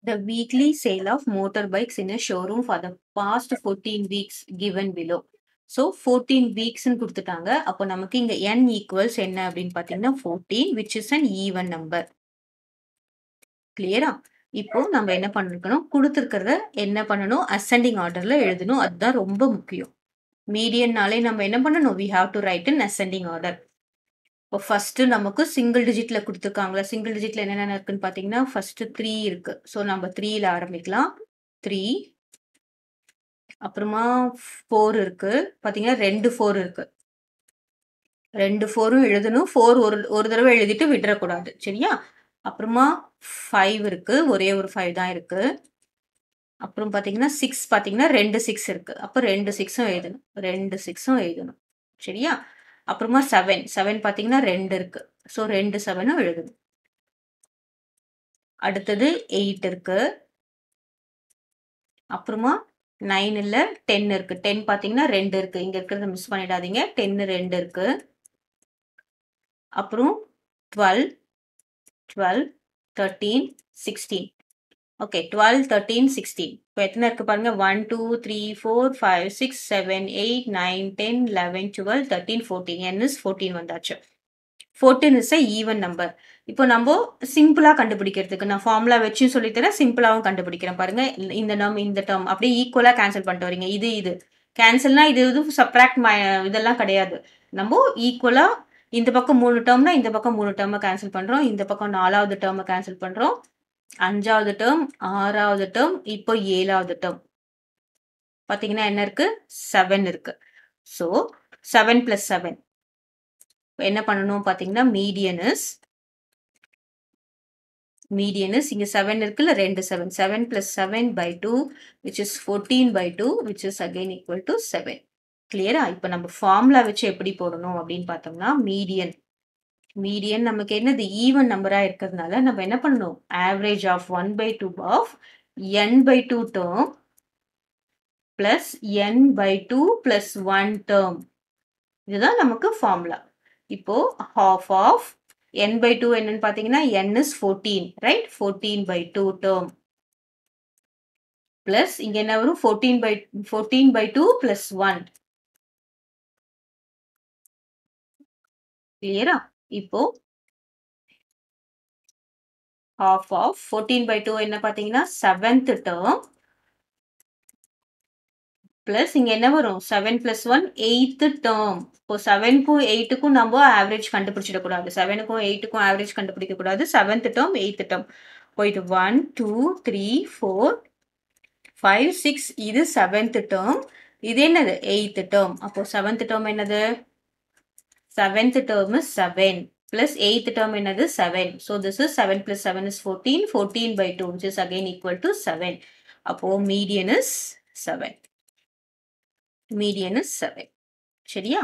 The weekly sale of motorbikes in a showroom for the past 14 weeks given below. So 14 weeks ன்னு கொடுத்துட்டாங்க. அப்போ நமக்கு இங்க n equals என்ன அப்படின்னு பார்த்தீங்கன்னா 14, which is an even number. கிளியரா? இப்போ நம்ம என்ன பண்ணிருக்கணும், கொடுத்துருக்கிறத என்ன பண்ணணும், ascending orderல எழுதணும். அதுதான் ரொம்ப முக்கியம். மீடியன்னாலே நம்ம என்ன பண்ணணும், we have to write in ascending order. இப்போ ஃபர்ஸ்ட் நமக்கு சிங்கிள் டிஜிட்ல கொடுத்துருக்காங்களா, சிங்கிள் டிஜிட்ல என்னென்ன இருக்குன்னு பார்த்தீங்கன்னா ஃபர்ஸ்ட் 3 இருக்கு. ஸோ நம்ம 3ல ஆரம்பிக்கலாம். 3 அப்புறமா 4 இருக்கு. பார்த்தீங்கன்னா 2 4 இருக்கு. 2 4ம் எழுதணும். 4 ஒரு ஒரு தடவை எழுதிட்டு விட்டுறக்கூடாது. சரியா? அப்புறமா 5 இருக்கு. ஒரே ஒரு 5 தான் இருக்கு. அப்புறம் பார்த்தீங்கன்னா 6 பார்த்தீங்கன்னா 2 6 இருக்கு. அப்போ 2 6ம் எழுதணும். 2 6ம் எழுதணும். சரியா? அப்புறமா 7 7 பார்த்தீங்கன்னா 2 இருக்கு. ஸோ 2 7ம் எழுதணும். அடுத்தது 8 இருக்கு. அப்புறமா 9 இல்ல 10 இருக்கு. 10 பார்த்தீங்கன்னா 2 இருக்கு. இங்க இருக்கிறத மிஸ் பண்ணிடாதீங்க. 10 2 இருக்கு. அப்புறம் 12 12 13 16. ஓகே 12 13 16. இப்போ எத்தனை இருக்கு பாருங்க, 1 2 3 4 5 6 7 8 9 10 11 12 13 14. n is 14 வந்தாச்சு. 14 is a even number. இப்போ நம்ம சிம்பிளா கண்டுபிடிக்கிறதுக்கு நான் ஃபார்முலா வச்சு சொல்லித்தரேன், சிம்பிளாவும் கண்டுபிடிக்கிறேன் பாருங்க. இந்த இந்த டேர்ம் அப்படியே ஈக்குவலா கேன்சல் பண்ணிட்டு வரீங்க. இது கேன்சல்னா இது சப்ராக்ட் இதெல்லாம் கிடையாது. நம்ம ஈக்குவலா இந்த பக்கம் 3 டேர்ம்னா இந்த பக்கம் 3 டேர்மை கேன்சல் பண்றோம். இந்த பக்கம் 4வது டேர்மை கேன்சல் பண்றோம். 5வது டேர்ம், 6வது டேர்ம், இப்போ 7வது டேர்ம். பாத்தீங்கன்னா என்ன இருக்கு, 7 இருக்கு. ஸோ 7 + 7 என்ன பண்ணணும் பாத்தீங்கன்னா மீடியன் இஸ் இங்க 7 இருக்குல்ல, 2 7 7 + 7/2 which is 14/2 which is again equal to 7. கிளியரா? இப்போ நம்ம ஃபார்முலா வச்சு எப்படி போடணும் அப்படின்னு பார்த்தோம்னா மீடியன் நமக்கு என்னது ஈவன் நம்பரா இருக்கிறதுனால நம்ம என்ன பண்ணணும், average of 1/2 of n/2 term plus n/2 + 1 term. இதுதான் நமக்கு ஃபார்முலா. இப்போ half ஆஃப் n/2 என்னன்னு பார்த்தீங்கன்னா n is 14, right? 14/2 term plus இங்க என்ன வரும், 14/2 + 1. கிளியரா? இப்போ half ஆஃப் 14/2 என்ன பார்த்தீங்கன்னா 7th டேர்ம் பிளஸ் இங்க என்ன வரும், 7 + 1 8th டேர்ம். இப்போ 7க்கும் 8க்கும் நம்ம ஆவரேஜ் கண்டுபிடிச்சிடக்கூடாது. 7க்கும் 8க்கும் ஆவரேஜ் கண்டுபிடிக்க கூடாது. 7th டேர்ம் 8th டேர்ம் போயிட்டு 1 2 3 4 5 6. இது 7th டேர்ம். இது என்னது 8th டேர்ம். அப்போ 7th டேர்ம் என்னது, 7th term is 7 plus 8th term என்னது 7. So this is 7 plus 7 is 14. 14/2 which is again equal to 7. அப்போ median is 7. Median is 7. சரியா?